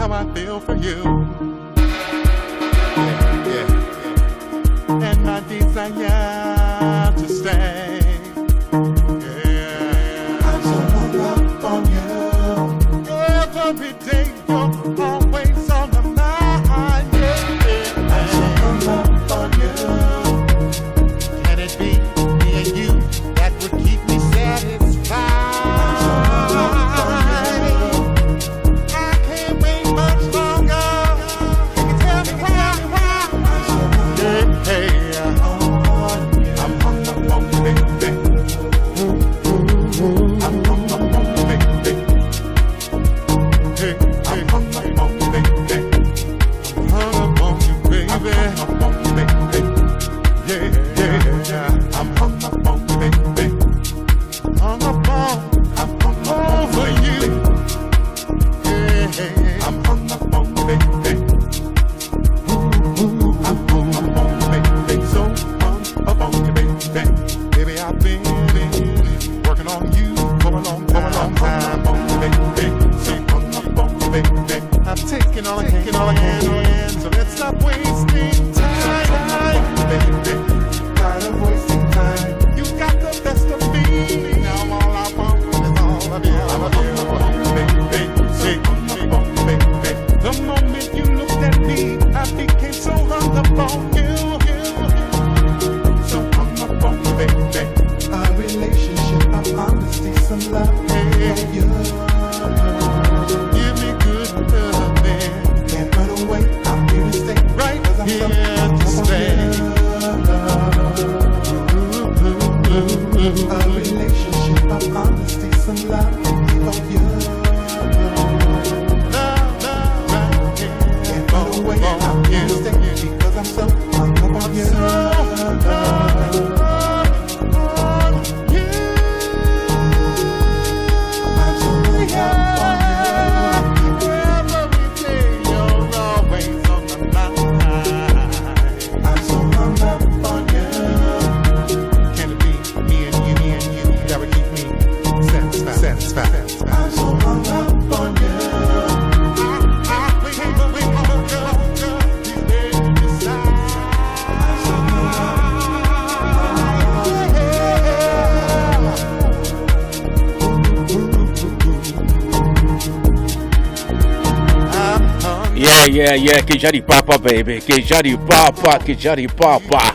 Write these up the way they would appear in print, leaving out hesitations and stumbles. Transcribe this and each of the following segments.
how I feel for you. And my desire to stay. I'm so hung up on you. Every day you're always on my mind. I'm so hung up on you. Can it be me and you that would keep me satisfied? I'm so hung up on you. I can't wait much longer. Can you tell me why? I'm so hung up. I'm hung up on you, baby. I'm hung up on you, baby. I'm hung up on you, baby. I'm hung up on you, baby. I'm hung up on you, baby. Yeah. I'm hung up on you, baby. I'm hung over you. Yeah. I'm hung up on you, baby. I'm hung up on you, baby. So hung up on you, baby. Baby, I've been working on you for a long time. So hung up on you, baby. I've taken all I can, so let's stop wasting time. Tired of wasting time. You got the best of me. Now all I want is all of you. Say, baby. The moment you looked at me, I became so hung up on you. So hung up on you, baby. A relationship of honesty, some love for you. Give me good loving. Can't run away, I'm here to stay. Right, 'cause I'm here to stay. A relationship of honesty, some love for you. Can't run away, I'm here to stay. Because I'm so hung up on you. Yeah, Kijari Papa, baby. Kijari Papa.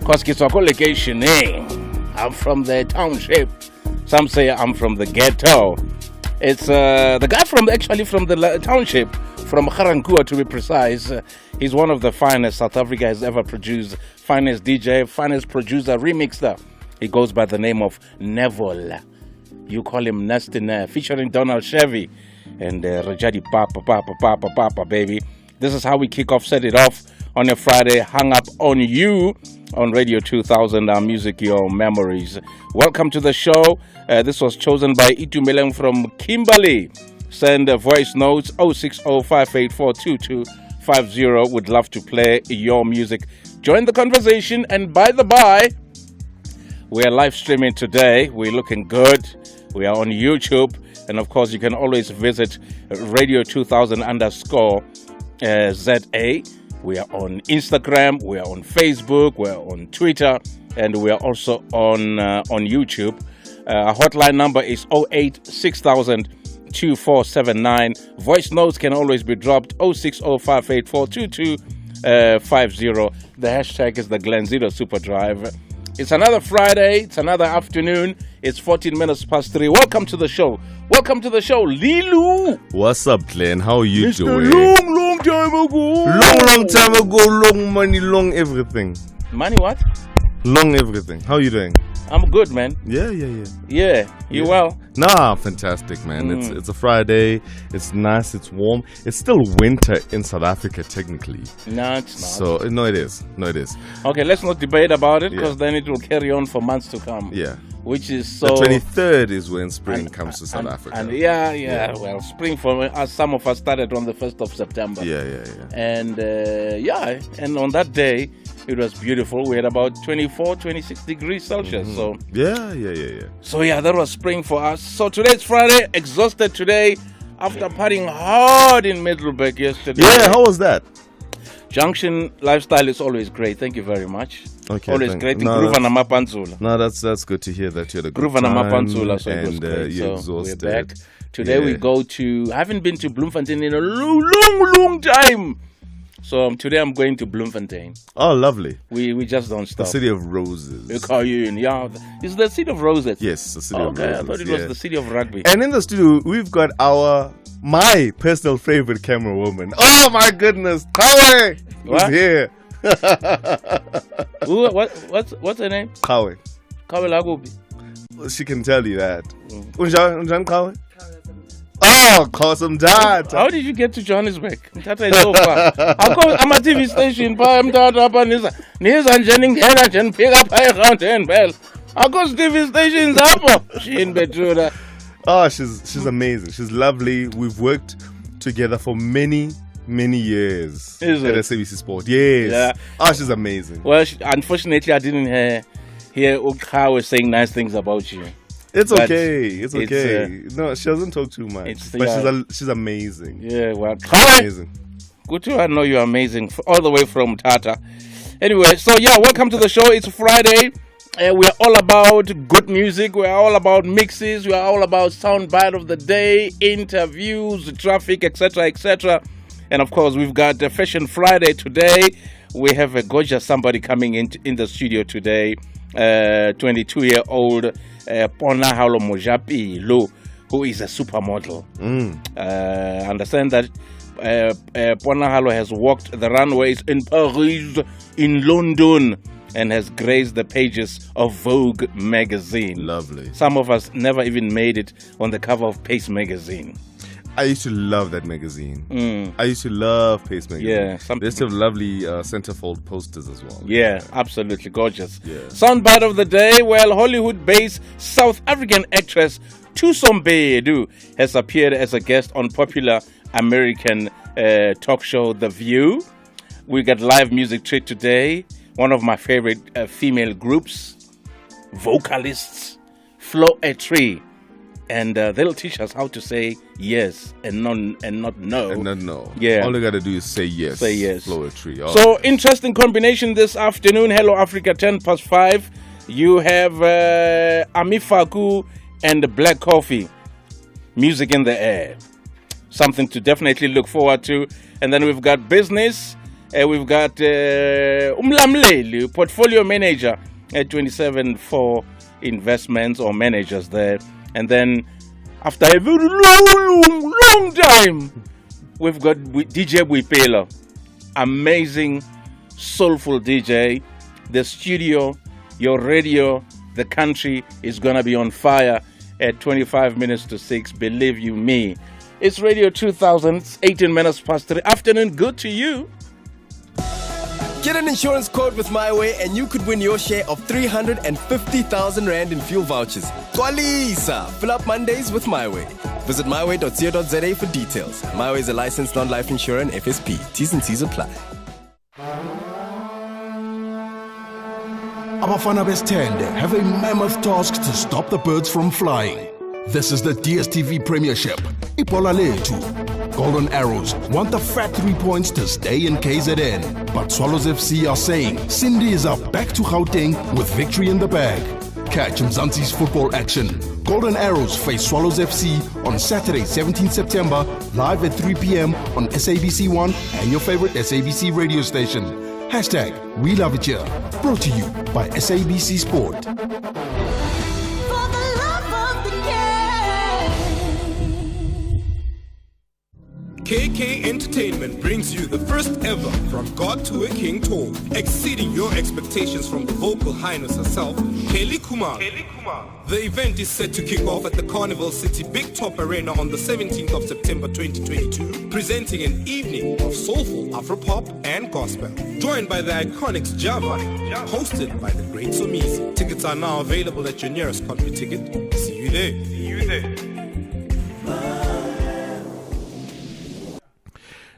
Cause it's a collocation, eh? I'm from the township. Some say I'm from the ghetto. It's the guy from the township, from Garangua to be precise. He's one of the finest South Africa has ever produced. Finest DJ, finest producer, remixer. He goes by the name of Neville. You call him Nasty featuring Donald Chevy. And Rajadi Papa, baby. This is how we kick off, set it off on a Friday. Hung up on you on Radio 2000, our music, your memories. Welcome to the show. This was chosen by Itumeleng from Kimberley. Send voice notes 06058422250. Would love to play your music. Join the conversation. And by the by, we are live streaming today. We're looking good. We are on YouTube. And of course, you can always visit Radio 2000 _ZA. We are on Instagram, we are on Facebook, we are on Twitter, and we are also on YouTube. Our hotline number is 0860002479. Voice notes can always be dropped 06058422250. The hashtag is the Glen Super Drive. It's another Friday. It's another afternoon. It's 14 minutes past 3. Welcome to the show. Welcome to the show, Lelo. What's up, Glen? How are you Mr. doing? Long time ago. Long time ago. Long money, long everything. Money what? Long everything. How are you doing? I'm good, man. Yeah. Yeah, you well? Nah, fantastic, man. It's a Friday. It's nice. It's warm. It's still winter in South Africa, technically. No, it's not. So, no, it is. Okay, let's not debate about it because then it will carry on for months to come. Yeah. Which is so... The 23rd is when spring comes to South Africa. And yeah. Well, spring for us, some of us started on the 1st of September. Yeah. And and on that day, it was beautiful. We had about 24, 26 degrees Celsius. So Yeah. So that was spring for us. So today's Friday, exhausted today. after partying hard in Middleburg yesterday. Yeah, how was that? Junction lifestyle is always great. Thank you very much. Okay, always great. Groove and Amapanzula. No, that's good to hear that you had a good Groove and time. Amapanzula, so it was And great. you're So exhausted. we're back. Today we Yeah. go to, I haven't been to Bloemfontein in a long time. So today I'm going to Bloemfontein. Oh, lovely. We just don't The stop. city of roses. Yeah, it's the city of roses. Yes, the city of Okay, roses. I thought it was the city of rugby. And in the studio, we've got my personal favorite camera woman. Oh my goodness, Kawe is What? here. Who, what's her name? Kawe. Kawe Lagubi. She can tell you that. Unjan Kawe? Oh, Kosam Dad. How did you get to Johannesburg? Mthatha is so far. I'm a TV station. Niza njeningena nje nifika pha eGauteng phela. Akho TV stations apho. Shini Bethuda. Oh, she's amazing. She's lovely. We've worked together for many years Is at it? SABC Sport. Yes. Yeah. Oh, she's amazing. Well, unfortunately, I didn't hear Ukhawe saying nice things about you. It's But okay. It's it's, okay. No, she doesn't talk too much. it's- But yeah. she's amazing. Yeah, well, Amazing. good to know you're amazing, all the way from Tata. Anyway, so yeah, welcome to the show. It's Friday. We're all about good music. We're all about mixes. We're all about soundbite of the day, interviews, traffic, etc., etc. And of course, we've got Fashion Friday today. We have a gorgeous somebody coming in the studio today. 22-year-old Ponahalo Mojapelo, who is a supermodel. Understand that Ponahalo has walked the runways in Paris, in London, and has graced the pages of Vogue magazine. Lovely. Some of us never even made it on the cover of Pace magazine. I used to love that magazine. I used to love Pace magazine. Yeah, They used to have lovely centerfold posters as well. Yeah, absolutely gorgeous. Yeah. Soundbite of the day. Well, Hollywood-based South African actress Thuso Mbedu has appeared as a guest on popular American talk show The View. We got live music treat today. One of my favorite female groups, vocalists, Floetry. And they'll teach us how to say yes and not no. And then no. Yeah. All you got to do is say yes. Say yes. Poetry. Oh, So, interesting combination this afternoon. Hello, Africa, 5:10. You have Amifaku and Black Coffee. Music in the air. Something to definitely look forward to. And then we've got business. We've got Umlamleli, portfolio manager at 27 for investments or managers there. And then, after a very long time, we've got DJ Buipelo. Amazing, soulful DJ. The studio, your radio, the country is going to be on fire at 25 minutes to 6. Believe you me. It's Radio 2000, 18 minutes past 3. Afternoon, good to you. Get an insurance quote with MyWay and you could win your share of 350,000 Rand in fuel vouchers. Twalisa! Fill up Mondays with MyWay. Visit myway.co.za for details. MyWay is a licensed non-life insurer and FSP. T's and C's apply. Abafana Bestende have a mammoth task to stop the birds from flying. This is the DSTV Premiership. Ibola Lethu. Golden Arrows want the fat 3 points to stay in KZN. But Swallows FC are saying Cindy is up back to Gauteng with victory in the bag. Catch Mzaca's football action. Golden Arrows face Swallows FC on Saturday, 17 September, live at 3 p.m. on SABC1 and your favorite SABC radio station. Hashtag We Love It Here. Brought to you by SABC Sport. KK Entertainment brings you the first ever From God to a King tour, exceeding your expectations from the vocal highness herself, Kelly Kumar. The event is set to kick off at the Carnival City Big Top Arena on the 17th of September 2022, presenting an evening of soulful Afropop and gospel. Joined by the iconics Java, hosted by the great Somizi. Tickets are now available at your nearest concert ticket. See you there.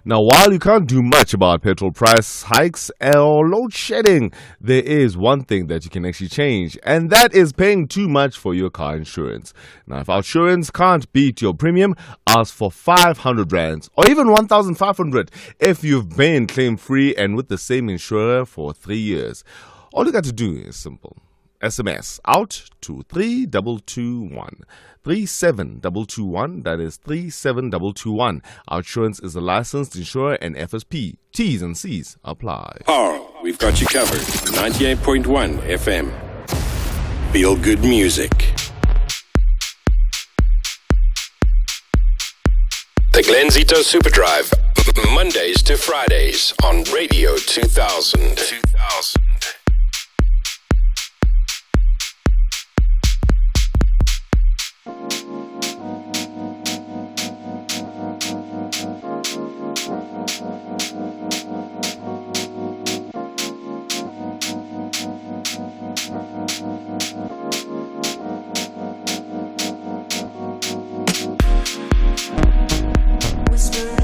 Now, while you can't do much about petrol price hikes or load shedding, there is one thing that you can actually change, and that is paying too much for your car insurance. Now, if our insurance can't beat your premium, ask for 500 rands or even 1,500 if you've been claim-free and with the same insurer for 3 years. All you got to do is simple. SMS out to 3221. 37221, that is 37221. Our insurance is a licensed insurer and FSP. T's and C's apply. Oh, we've got you covered. 98.1 FM. Feel good music. The Glen Superdrive. Mondays to Fridays on Radio 2000. Whisper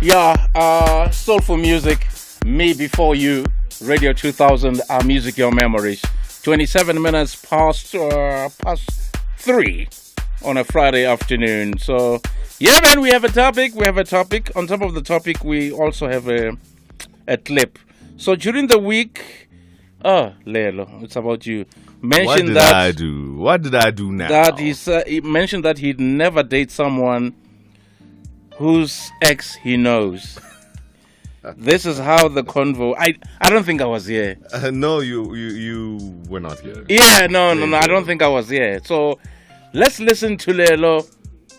Yeah, soulful music, me before you, Radio 2000, our music, your memories. 27 minutes past 3 on a Friday afternoon. So, yeah, man, we have a topic. On top of the topic, we also have a clip. So during the week, Lelo, it's about you. What did I do? What did I do now? That he mentioned that he'd never date someone whose ex he knows. This is how the convo. I don't think I was here. No, you were not here. Yeah, no. I don't think I was here. So let's listen to Lelo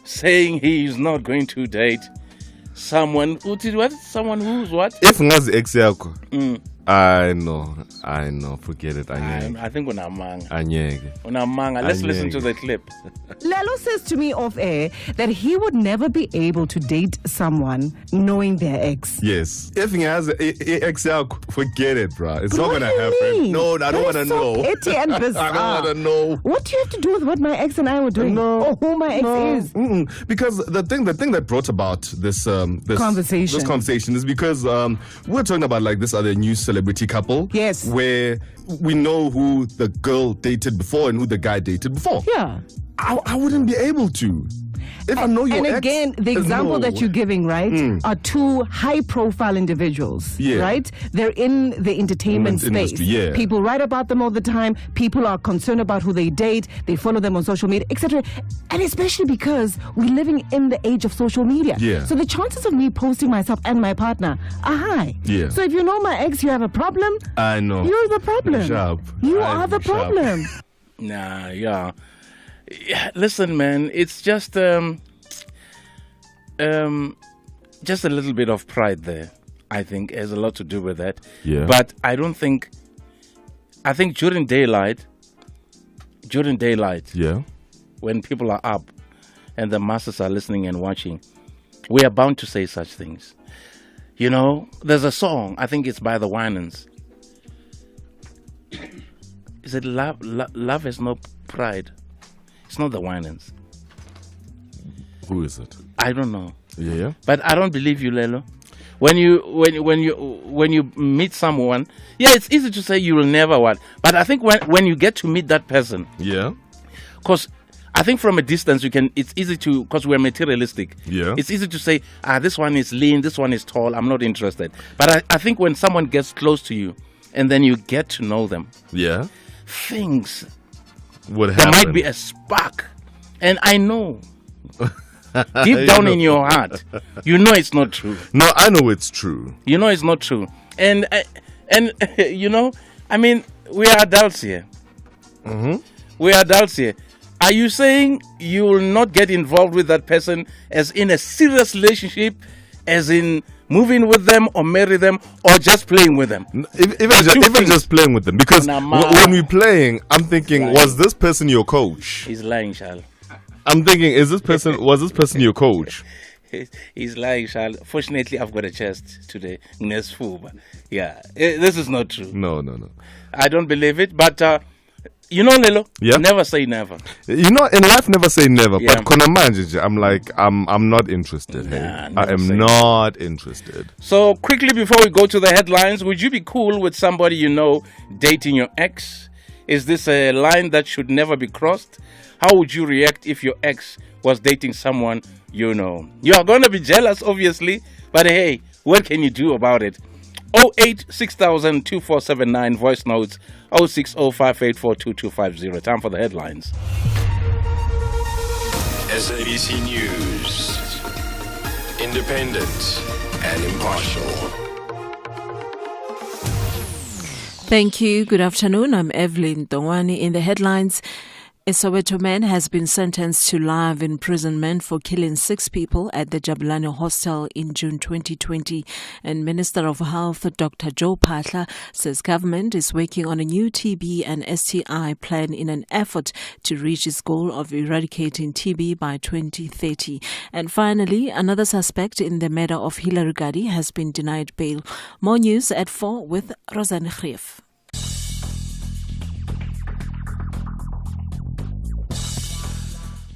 saying he's not going to date someone who did what? Someone who's what? If ngazi ex yakho. I know. Forget it. I think unamanga. Anyeke. Let's listen to the clip. Lelo says to me off air that he would never be able to date someone knowing their ex. Yes. If he has ex yakho, forget it, bro. It's But not what gonna do you happen. mean? No, I don't want to so know. petty and bizarre. I don't want to know. What do you have to do with what my ex and I were doing? No, Or who my ex is? Because the thing that brought about this Conversation is because we're talking about like this other new celebrity couple. Yes. Where we know who the girl dated before and who the guy dated before. Yeah. I wouldn't be able to. If I know your And ex, again, the example that you're giving, right, are two high-profile individuals, Yeah. right? They're in the entertainment space. Industry, yeah. People write about them all the time. People are concerned about who they date. They follow them on social media, etc. And especially because we're living in the age of social media. Yeah. So the chances of me posting myself and my partner are high. Yeah. So if you know my ex, you have a problem. I know. You're the problem. Sharp. You I are the am sharp. problem. Nah, yeah. Listen, man, it's just a little bit of pride there. I think has a lot to do with that. Yeah. But I think during daylight, Yeah. when people are up and the masses are listening and watching, we are bound to say such things. You know, there's a song, I think it's by the Winans. Is it Love has no pride? It's not the Winans. Who is it? I don't know. Yeah. But I don't believe you, Lelo. When you meet someone, yeah, it's easy to say you will never what. But I think when you get to meet that person, Yeah. because I think from a distance it's easy to, because we're materialistic. Yeah. It's easy to say, this one is lean, this one is tall, I'm not interested. But I think when someone gets close to you and then you get to know them, Yeah. things, What there happened? might be a spark. And I know, deep down in your heart, you know it's not true. No, I know it's true. You know it's not true. And you know, I mean, we are adults here. We are adults here. Are you saying you will not get involved with that person as in a serious relationship, as in moving with them or marry them or just playing with them? Even just playing with them. Because when we're playing, I'm thinking, Lying. was this person your coach? He's lying, Charles. I'm thinking, was this person your coach? He's lying, Charles. Fortunately, I've got a chest today. Yeah, this is not true. No. I don't believe it, but you know, Lelo, Yeah? never say never. You know, in life, never say never. Yeah. But Konamanje, I'm like, I'm not interested. Hey, Nah, I never am say not interested. So, quickly before we go to the headlines, would you be cool with somebody you know dating your ex? Is this a line that should never be crossed? How would you react if your ex was dating someone you know? You are going to be jealous, obviously, but hey, what can you do about it? 08 6000 2479 voice notes 0605842250. Time for the headlines. SABC News. Independent and impartial. Thank you. Good afternoon. I'm Evelyn Dongwani. In the headlines, a Soweto man has been sentenced to life imprisonment for killing 6 people at the Jabulani hostel in June 2020. And Minister of Health, Dr. Joe Pahla, says government is working on a new TB and STI plan in an effort to reach its goal of eradicating TB by 2030. And finally, another suspect in the murder of Hilary Gadi has been denied bail. More news at 4 with Rosanne Grief.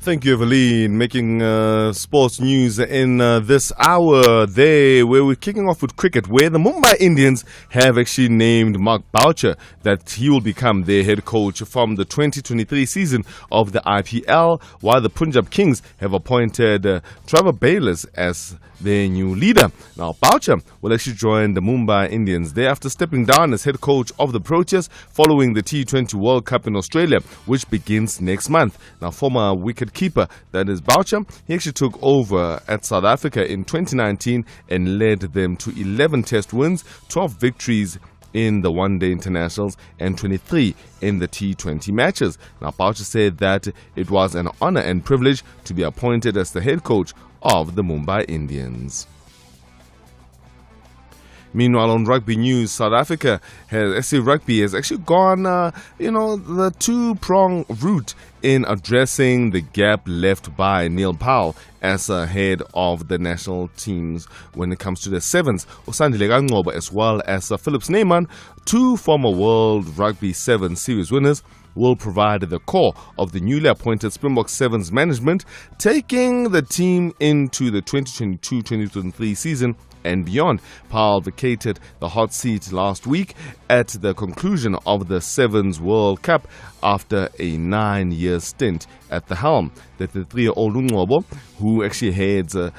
Thank you, Eveline. Making sports news in this hour there, where we're kicking off with cricket, where the Mumbai Indians have actually named Mark Boucher that he will become their head coach from the 2023 season of the IPL, while the Punjab Kings have appointed Trevor Bayliss as their new leader. Now, Boucher will actually join the Mumbai Indians there after stepping down as head coach of the Proteas following the T20 World Cup in Australia, which begins next month. Now, former wicket-keeper, that is Boucher, he actually took over at South Africa in 2019 and led them to 11 test wins, 12 victories in the one-day internationals and 23 in the T20 matches. Now, Boucher said that it was an honor and privilege to be appointed as the head coach of the Mumbai Indians. Meanwhile, on rugby news, South Africa SC Rugby has actually gone, the two-prong route in addressing the gap left by Neil Powell as head of the national teams when it comes to the sevens. Usandile Kanqoba as well as Philip Snyman, two former World Rugby Sevens series winners, will provide the core of the newly appointed Springbok Sevens management, taking the team into the 2022-2023 season and beyond. Powell vacated the hot seat last week at the conclusion of the Sevens World Cup after a 9-year stint at the helm. The 33-year-old Ngobo, who actually heads the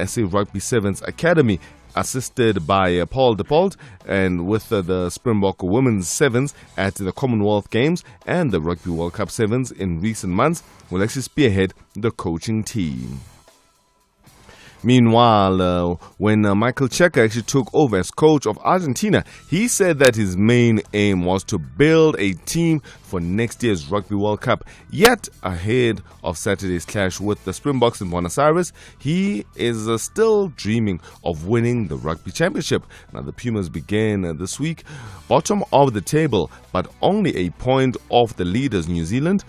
SA Rugby Sevens Academy, assisted by Paul DePault, and with the Springbok Women's Sevens at the Commonwealth Games and the Rugby World Cup Sevens in recent months, will actually spearhead the coaching team. Meanwhile, when Michael Cheika actually took over as coach of Argentina, he said that his main aim was to build a team for next year's Rugby World Cup. Yet, ahead of Saturday's clash with the Springboks in Buenos Aires, he is still dreaming of winning the Rugby Championship. Now, the Pumas began this week bottom of the table, but only a point off the leaders, New Zealand,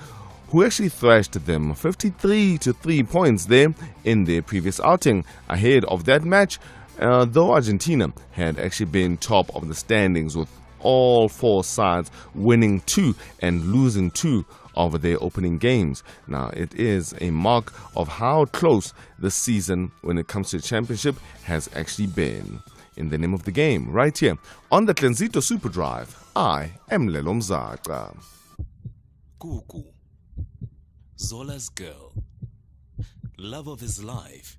who actually thrashed them 53 to 3 points there in their previous outing. Ahead of that match, though Argentina had actually been top of the standings with all four sides winning 2 and losing 2 of their opening games. Now, it is a mark of how close this season when it comes to the championship has actually been. In the name of the game, right here on the Glenzito Super Drive, I am Lelo Mzaca. Kuku, Zola's girl, love of his life,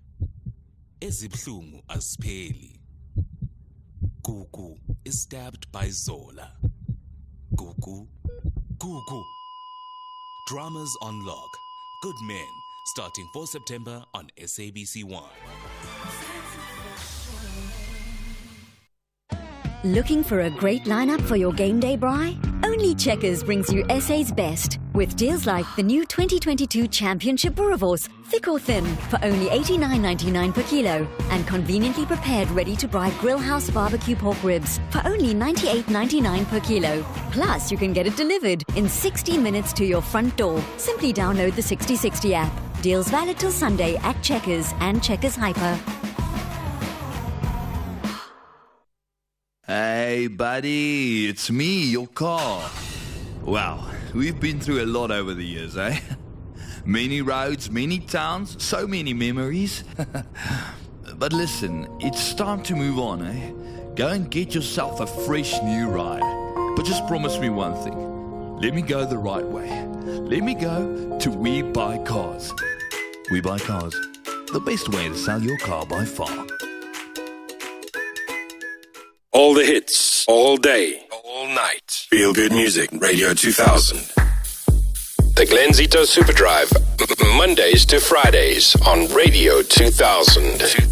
ezibhlungu asipheli. Kuku is stabbed by Zola. Kuku, Kuku. Dramas on Lock, Good Men, starting 4 September on SABC1. Looking for a great lineup for your game day braai? Only Checkers brings you SA's best, with deals like the new 2022 Championship Boerewors, thick or thin, for only $89.99 per kilo, and conveniently prepared ready-to-braai grill house barbecue pork ribs for only $98.99 per kilo. Plus, you can get it delivered in 60 minutes to your front door. Simply download the 6060 app. Deals valid till Sunday at Checkers and Checkers Hyper. Hey buddy, it's me, your car. Wow, we've been through a lot over the years, eh? Many roads, many towns, so many memories. But listen, it's time to move on, eh? Go and get yourself a fresh new ride. But just promise me one thing. Let me go the right way. Let me go to We Buy Cars. We Buy Cars, the best way to sell your car by far. All the hits, all day, all night. Feel good music, Radio 2000. The Glenzito Super Drive, Mondays to Fridays on Radio 2000.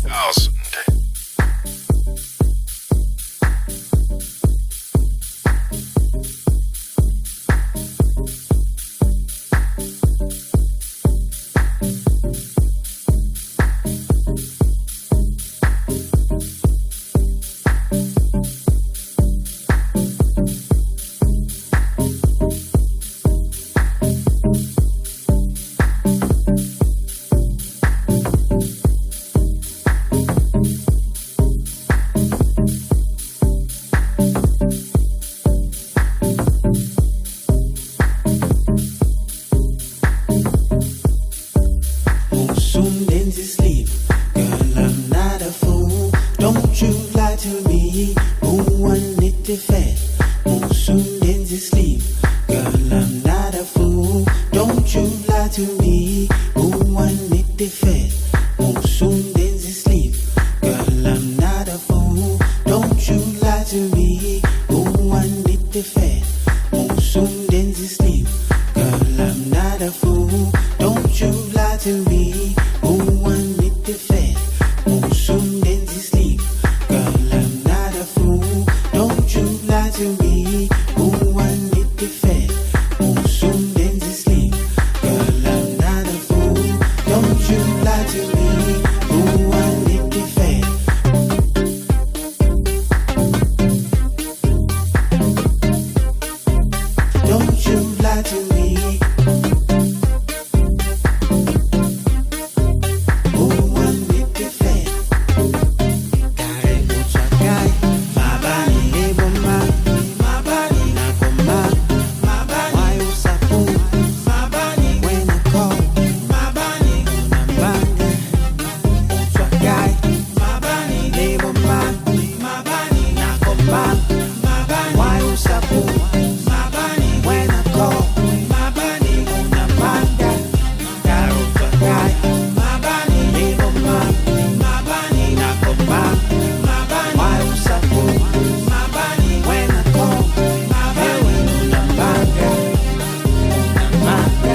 fed. Soon then they sleep. Girl, I'm not a fool. Don't you lie to me. Oh, I need the fed. Soon then they sleep. Girl, I'm not a fool. Don't you lie to me. Oh, I need the fed. Soon then they sleep. Girl, I'm not a fool. Don't you lie to me. Oh, I need the fed. Soon then they sleep. Girl, I'm not a fool. Don't you lie to me. Oh, I need the fed. Don't you lie to me. Oh, I need the fed. Kare uchakai, mabani leboma, mabani nakoma, mabani why usapu, mabani when I call, mabani unambanga, uchakai, mabani leboma, mabani nakoma, mabani why usapu, mabani when I call, mabani unambanga, kare uchakai, mabani leboma, mabani nakoma, mabani why usapu, mabani when I call, mabani unambanga, unambanga,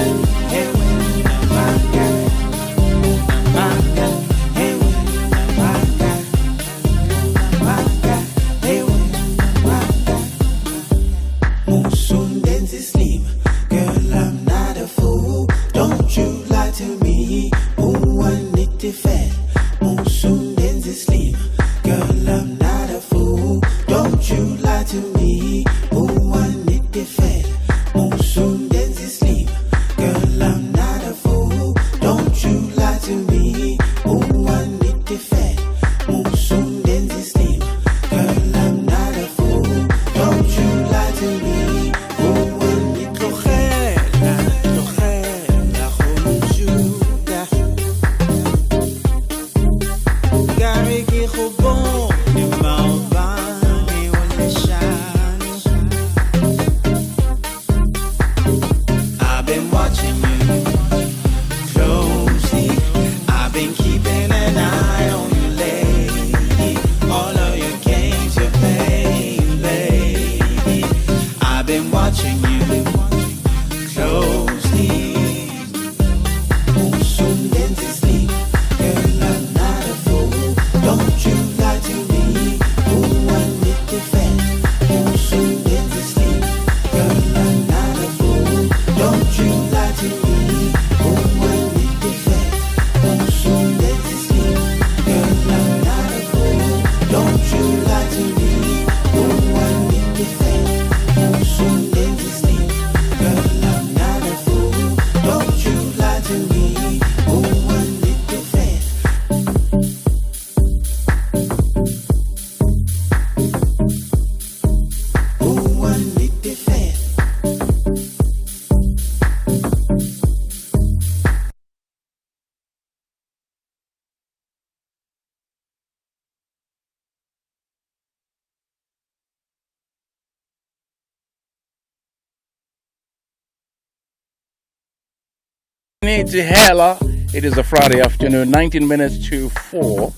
ewe unambanga, unambanga, ewe unambanga, unambanga, ewe unambanga. Soon then they sleep. Girl, I'm not a fool. Don't you lie to me. Oh, I need the fed. Soon then they sleep. Girl, I'm not a fool. Don't you lie to me. Oh, I need the fed. Soon then they sleep. Girl, I'm not a fool. Don't you lie to me. Oh, I need the fed. Soon then they sleep. Girl, I'm not a fool. Don't you lie to me. Oh, I need the fed. Gary qui roubon, les mains et on les chante. I've been watching you closely. I've been keeping an eye on you lately. All of your games you play, lady. I've been watching you closely. Soon then they sleep. Girl, I'm not a fool. Don't you lie to me. Oh, I need the fed. Soon then they sleep. Girl, I'm not a fool. Don't you lie to me. Oh, I need the fed. Soon then they sleep. Girl, I'm not a fool. Don't you lie to me. Oh, I need the fed. Soon then they sleep. Girl, I'm not a fool. Don't you lie to me. Oh, I need the fed. Oh, I need the fed. To Hella. It is a Friday afternoon, 19 minutes to 4.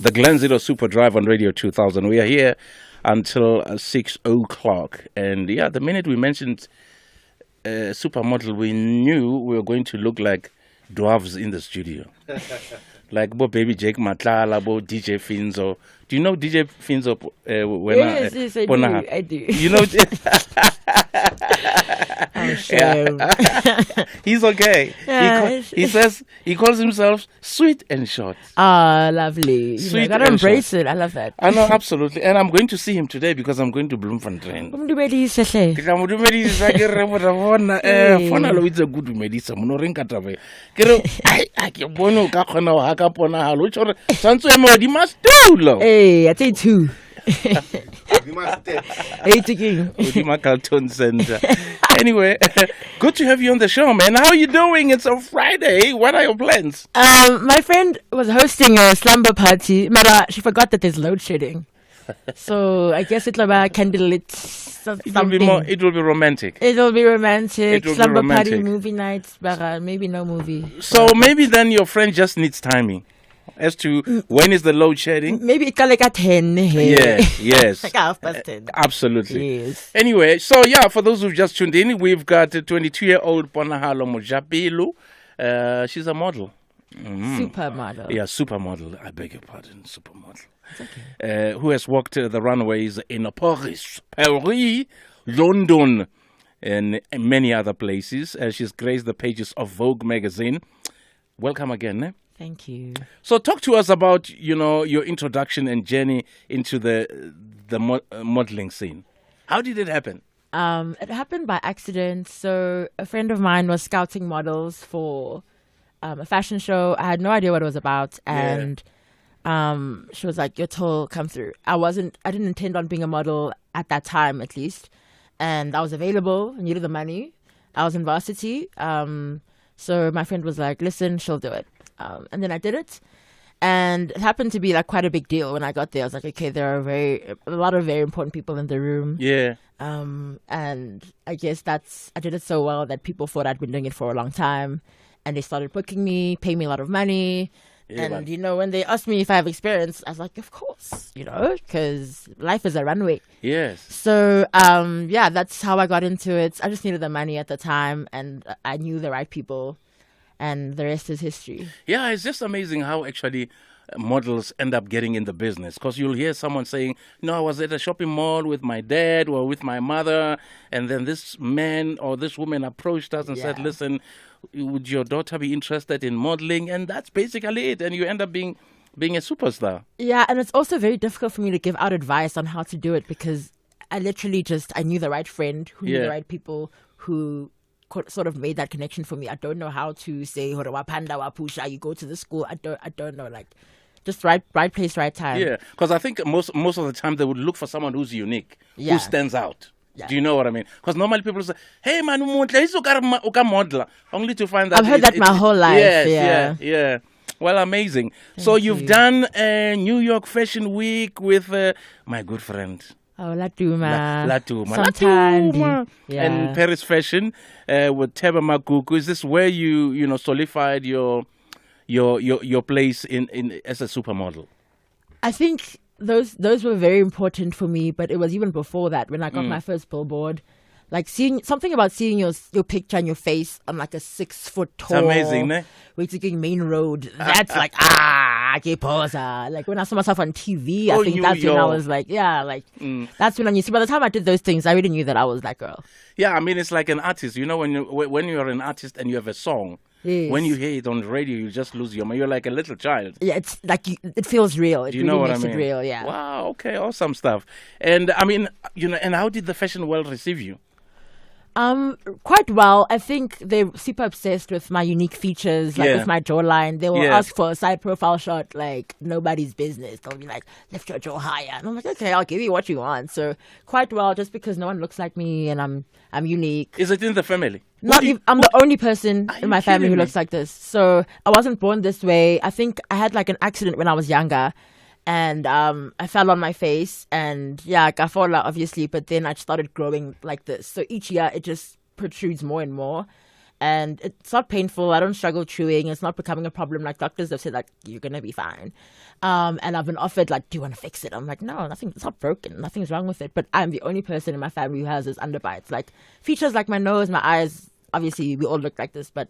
The Glen Super Drive on Radio 2000. We are here until 6 o'clock. And yeah, the minute we mentioned supermodel, we knew we were going to look like dwarves in the studio. Like Bo Baby Jake Matlala, Bo DJ Finzo. Do you know DJ Finzo? Yes, I do. You know? I'm sure. He's okay. Yeah, He says he calls himself sweet and short. Ah, lovely. Sweet You gotta and embrace short. it. I love that. I know, absolutely. And I'm going to see him today because I'm going to Bloemfontein. Umdumedisa Ke tla mo dumedisa ke re bona Ponahalo it's a good dumedisa mo reng ka tabe ke re ai ke bone o ka kgona ho haka Ponahalo o tshore santse e mo di mastulo Hey, I say two. Hey, King. Udima Cartoon Center. Anyway, good to have you on the show, man. How are you doing? It's a Friday. What are your plans? My friend was hosting a slumber party, but she forgot that there's load shedding. So I guess it'll be candlelit. It will be romantic. It'll be romantic. It will be Slumber romantic. party, movie nights, but maybe no movie. So maybe then your friend just needs timing as to when is the load shedding. Maybe it's like at 10. Yes. Like 10:30. Absolutely. Yes. Anyway, so yeah, for those who've just tuned in, we've got a 22-year-old Ponahalo Mojapelo. She's a model. Supermodel. Yeah, supermodel. I beg your pardon, supermodel. Who has walked the runways in Paris, London, and many other places. She's graced the pages of Vogue magazine. Welcome again. Eh? Thank you. So talk to us about, your introduction and journey into the modeling scene. How did it happen? It happened by accident. So a friend of mine was scouting models for a fashion show. I had no idea what it was about, and she was like, "Your tour, come through." I didn't intend on being a model at that time, at least, and I was available. I needed the money. I was in varsity, so my friend was like, "Listen, she'll do it," and then I did it. And it happened to be like quite a big deal when I got there. I was like, okay, there are a lot of very important people in the room. Yeah. And I guess I did it so well that people thought I'd been doing it for a long time. And they started booking me, paying me a lot of money. Yeah, and, when they asked me if I have experience, I was like, of course, because life is a runway. Yes. So, that's how I got into it. I just needed the money at the time, and I knew the right people. And the rest is history. Yeah, it's just amazing how actually models end up getting in the business. Because you'll hear someone saying, I was at a shopping mall with my dad or with my mother. And then this man or this woman approached us and said, listen, would your daughter be interested in modeling? And that's basically it. And you end up being a superstar. Yeah, and it's also very difficult for me to give out advice on how to do it because I literally I knew the right friend who knew the right people who sort of made that connection for me. I don't know how to say Panda Wapusha, you go to the school. I don't know, just right place, right time. Yeah, because I think most of the time they would look for someone who's unique, who stands out. Yeah. Do you know what I mean? Because normally people say, hey man, model, only to find that I've heard that my whole life. Yes, yeah. Well, amazing. So you've done a New York Fashion Week with my good friend. Oh, Latuma. Latuma. Yeah. And Paris Fashion with Teba Makuku. Is this where you solidified your place in as a supermodel? I think those were very important for me, but it was even before that when I got my first billboard. Like seeing your picture and your face on like a 6 foot tall. It's amazing, ne? We're taking main road. That's like que posa. Like when I saw myself on TV, I think that's when I was like, that's when I knew. So by the time I did those things, I already knew that I was that girl. Yeah, I mean it's like an artist. When you're an artist and you have a song. Yes. When you hear it on the radio, you just lose your mind. You're like a little child. Yeah, it's like it feels real. Do you know what I mean? It real, yeah. Wow. Okay. Awesome stuff. And I mean, and how did the fashion world receive you? Quite well. I think they're super obsessed with my unique features, like with my jawline. They will ask for a side profile shot, like nobody's business. They'll be like, lift your jaw higher. And I'm like, okay, I'll give you what you want. So quite well, just because no one looks like me and I'm unique. Is it in the family? I'm the only person in my family who looks like this. So I wasn't born this way. I think I had like an accident when I was younger. And I fell on my face and gafola obviously, but then I started growing like this. So each year it just protrudes more and more. And it's not painful. I don't struggle chewing. It's not becoming a problem. Like doctors have said, like, you're going to be fine. And I've been offered, like, do you want to fix it? I'm like, no, it's not broken. Nothing's wrong with it. But I'm the only person in my family who has this underbites. Like features like my nose, my eyes, obviously we all look like this, but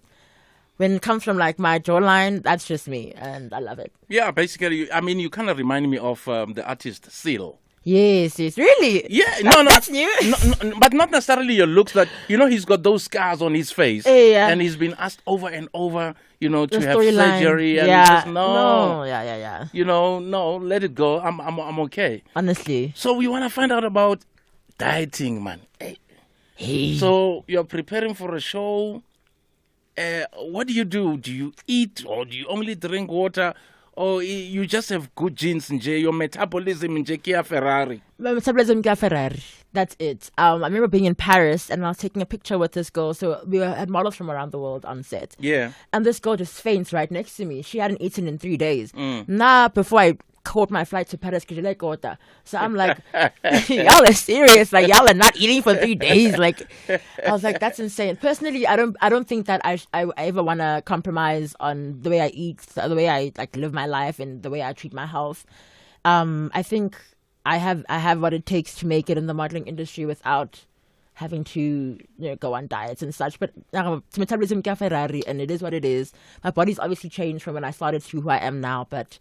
when it comes from like my jawline, that's just me, and I love it. Yeah, basically, I mean, you kind of remind me of the artist Seal. Yes, really. Yeah, that's new. But not necessarily your looks. But he's got those scars on his face, and he's been asked over and over, to have surgery, and he says, no, no, let it go. I'm okay. Honestly. So we want to find out about dieting, man. Hey. So you're preparing for a show. What do you do? Do you eat or do you only drink water? Or you just have good genes in your metabolism in Kia Ferrari? My metabolism Kia Ferrari. That's it. I remember being in Paris and I was taking a picture with this girl. So we had models from around the world on set. Yeah. And this girl just faints right next to me. She hadn't eaten in 3 days. Before I caught my flight to Paris. So I'm like, y'all are serious. Like, y'all are not eating for 3 days. Like, I was like, that's insane. Personally, I don't think that I ever want to compromise on the way I eat, the way I like live my life, and the way I treat my health. I think I have what it takes to make it in the modeling industry without having to go on diets and such. But metabolism Ferrari, and it is what it is. My body's obviously changed from when I started to who I am now, but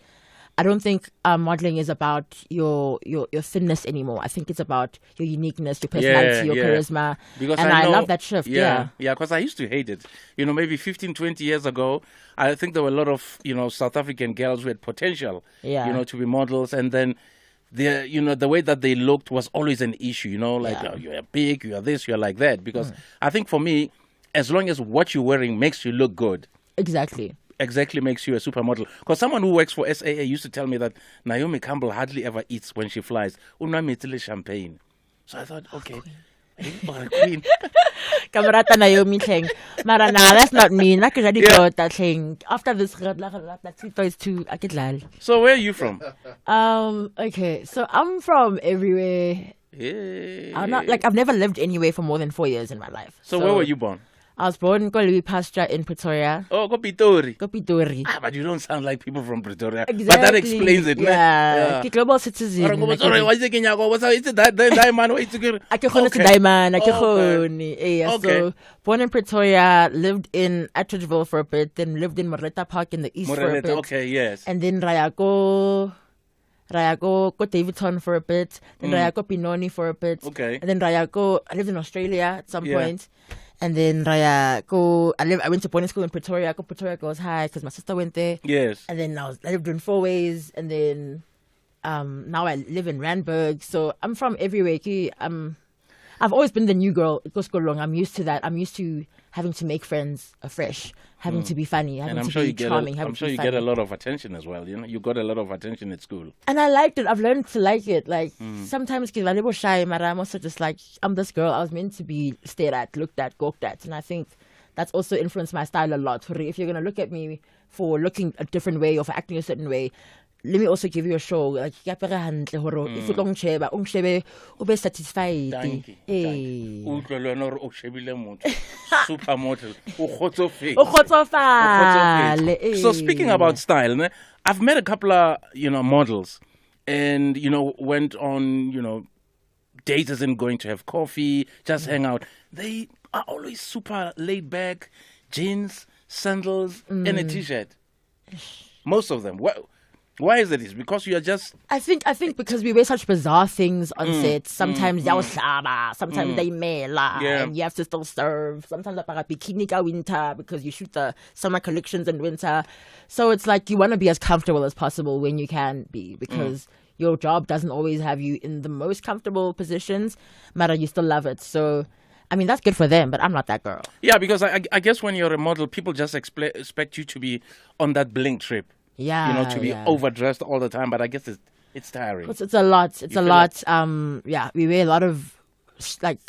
I don't think modeling is about your thinness anymore. I think it's about your uniqueness, your personality, your charisma. Because and I love that shift. Yeah, because I used to hate it. Maybe 15, 20 years ago, I think there were a lot of, South African girls who had potential, to be models. And then the way that they looked was always an issue, you are big, you are this, you are like that. Because I think for me, as long as what you're wearing makes you look good. Exactly makes you a supermodel. Because someone who works for SAA used to tell me that Naomi Campbell hardly ever eats when she flies. Champagne. So I thought, okay. Queen. Kamarata Naomi thing. Mara that's not me. That thing. After this, that's too. So where are you from? Okay. So I'm from everywhere. Hey. I've never lived anywhere for more than 4 years in my life. So where were you born? I was born in Kolwi Pasture in Pretoria. Oh, go Pitori. But you don't sound like people from Pretoria. Exactly. But that explains it. Yeah. Global citizen. So, born in Pretoria, lived in Atteridgeville for a bit, then lived in Moreta Park in the east for a bit. Okay, yes. And then Rayako Davidson for a bit, then Rayako Pinoni for a bit. Okay. And then Rayako, I lived in Australia at some point. And then I went to boarding school in Pretoria. Pretoria goes high because my sister went there. Yes. And then I lived in Four Ways, and then now I live in Randburg. So I'm from everywhere. I've always been the new girl. It goes long. I'm used to that. I'm used to having to make friends afresh, having to be funny, having to be charming. I'm sure you get a lot of attention as well. You got a lot of attention at school. And I liked it. I've learned to like it. Like sometimes I'm a little shy, but I'm also just like, I'm this girl. I was meant to be stared at, looked at, gawked at. And I think that's also influenced my style a lot. If you're going to look at me for looking a different way or for acting a certain way, let me also give you a show. Like, if you don't be satisfied. Supermodel. So So speaking about style, I've met a couple of models, and went on dates as in going to have coffee, just hang out. They are always super laid back, jeans, sandals, and a t-shirt. Most of them. Why is it? It's because you are just... I think because we wear such bizarre things on set. Sometimes sometimes they mela, and you have to still serve. Sometimes bikini ka winter because you shoot the summer collections in winter. So it's like you want to be as comfortable as possible when you can be, because your job doesn't always have you in the most comfortable positions, but you still love it. So I mean, that's good for them, but I'm not that girl. Yeah, because I guess when you're a model, people just expect you to be on that bling trip. Yeah, to be overdressed all the time, but I guess it's tiring. It's a lot. It's a lot. We wear a lot of like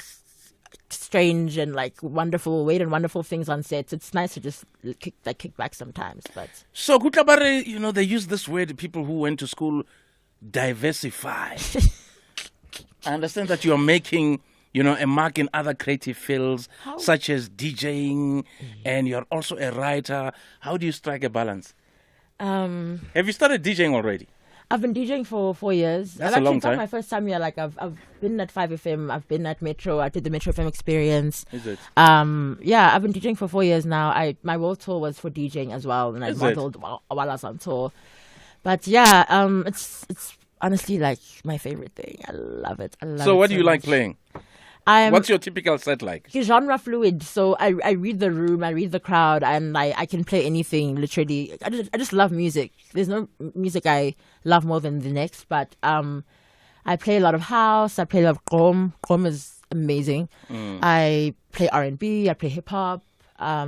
strange and like wonderful things on sets. It's nice to just kick back sometimes. But so Kutabare, they use this word. People who went to school, diversify. I understand that you are making a mark in other creative fields such as DJing, and you're also a writer. How do you strike a balance? Have you started DJing already? I've been DJing for 4 years. That's a long time. My first time here. Like I've been at 5FM. I've been at Metro. I did the Metro FM experience. Is it? I've been DJing for 4 years now. My world tour was for DJing as well, and I modeled while I was on tour. But it's honestly like my favorite thing. I love it. So what do you like playing? What's your typical set like? Genre fluid. So I read the room, I read the crowd, and I can play anything, literally. I just love music. There's no music I love more than the next, but I play a lot of house, I play a lot of gqom. Gqom is amazing. I play R&B, I play hip-hop. I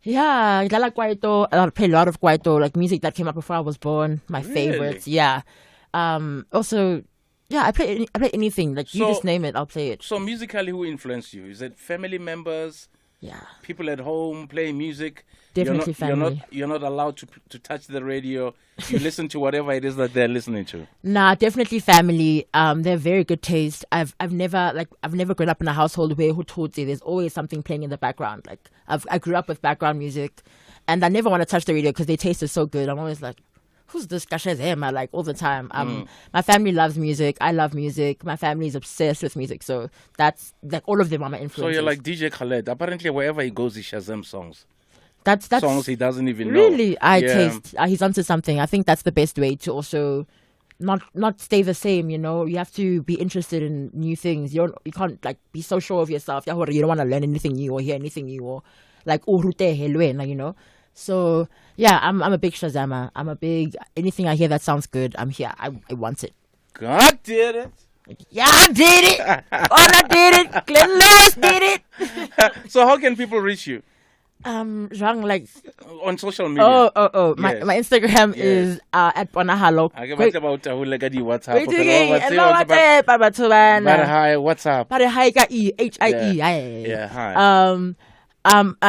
like kwaito. I play a lot of kwaito, like music that came out before I was born, my favorites. Yeah. Also... Yeah, I play anything. Like, you just name it, I'll play it. So musically, who influenced you? Is it family members? Yeah. People at home playing music? Definitely family. You're not allowed to touch the radio. You listen to whatever it is that they're listening to. Nah, definitely family. They're very good taste. I've never grown up in a household where who told you there's always something playing in the background. Like I grew up with background music, and I never want to touch the radio because their taste is so good. I'm always like, who's this Kashazema? Like all the time. My family loves music. I love music. My family is obsessed with music. So that's like all of them are my influences. So you're like DJ Khaled. Apparently, wherever he goes, he Shazam songs. That's songs he doesn't even know. Really, taste. He's onto something. I think that's the best way to also not stay the same. You know, you have to be interested in new things. You can't like be so sure of yourself. You don't want to learn anything new or hear anything new or like you know. So yeah, I'm a big Shazama. I'm a big anything I hear that sounds good. I'm here. I want it. God did it. Yeah, I did it. I did it. Glen Lewis did it. So how can people reach you? Like on social media. Oh. Yes. My Instagram is at Ponahalo. Hi, what's up? Yeah, hi.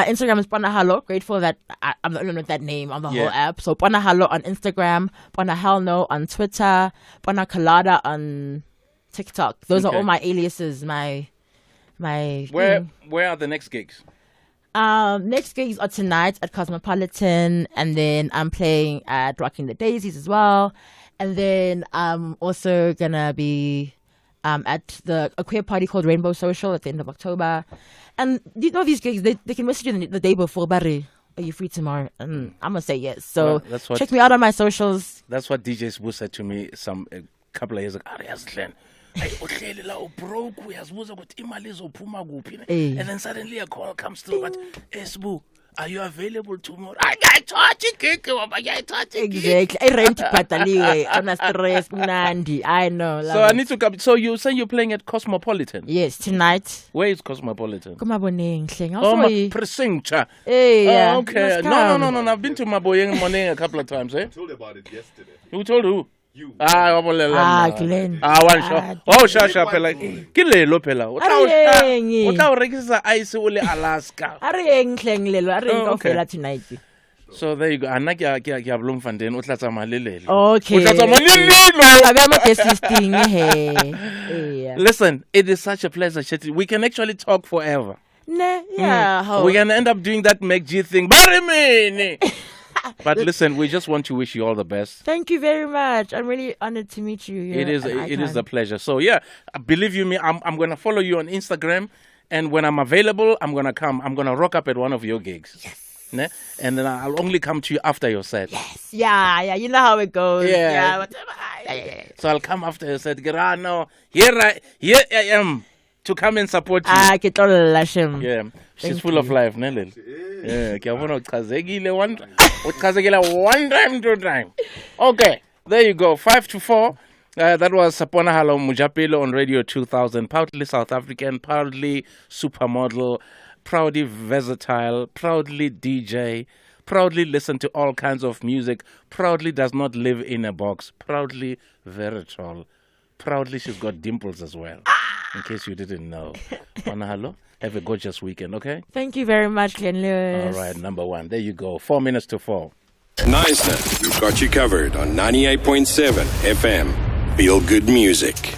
Instagram is Ponahalo. Grateful that I'm the only one with that name on the whole app. So Ponahalo on Instagram, Ponahalno on Twitter, Ponakalada on TikTok. Those are all my aliases. My Where are the next gigs? Next gigs are tonight at Cosmopolitan, and then I'm playing at Rocking the Daisies as well, and then I'm also gonna be at a queer party called Rainbow Social at the end of October. And you know these gigs, they can message you the day before, Barry, are you free tomorrow? And I'm gonna say yes. So check me out on my socials. That's what DJ Sbu said to me a couple of years ago. Glen, broke, and then suddenly a call comes through. But Sbu, are you available tomorrow? I touch it. Exactly. I rent pataliwe on a stress nandi. I know. So I need to come. So you say you're playing at Cosmopolitan? Yes, tonight. Where is Cosmopolitan? My precinct. Yeah. Okay. No. I've been to Maboyeng morning a couple of times. I told about it yesterday. Who told who? You. Glen. One shot. Oh, Shasha Pela. Ke Lelo Pela. O tla o rekisa ice o le Alaska. Okay. Tonight. So there you go. Anna ke a blom fanden o tla tsamaya le Lelo. Okay. O tla tsamaya le Lelo. Listen, it is such a pleasure. We can actually talk forever. Yeah. We're gonna end up doing that MacG thing. But listen, we just want to wish you all the best. Thank you very much. I'm really honored to meet you. It is a pleasure. So yeah, believe you me, I'm gonna follow you on Instagram, and when I'm available, I'm gonna come. I'm gonna rock up at one of your gigs. Yes. Ne? And then I'll only come to you after your set. Yes. Yeah. You know how it goes. Yeah. So I'll come after your set. Here I am to come and support you. Yeah. She's full of life, Nelly. Yeah, one time, two time. Okay, there you go. 5 to 4. That was Ponahalo Mojapelo on Radio 2000. Proudly South African, proudly supermodel, proudly versatile, proudly DJ, proudly listen to all kinds of music, proudly does not live in a box, proudly very tall, proudly she's got dimples as well. In case you didn't know. Ponahalo, have a gorgeous weekend, okay? Thank you very much, Glen Lewis. All right, number one. There you go. 4 minutes to 4. Niceness. We've got you covered on 98.7 FM. Feel good music.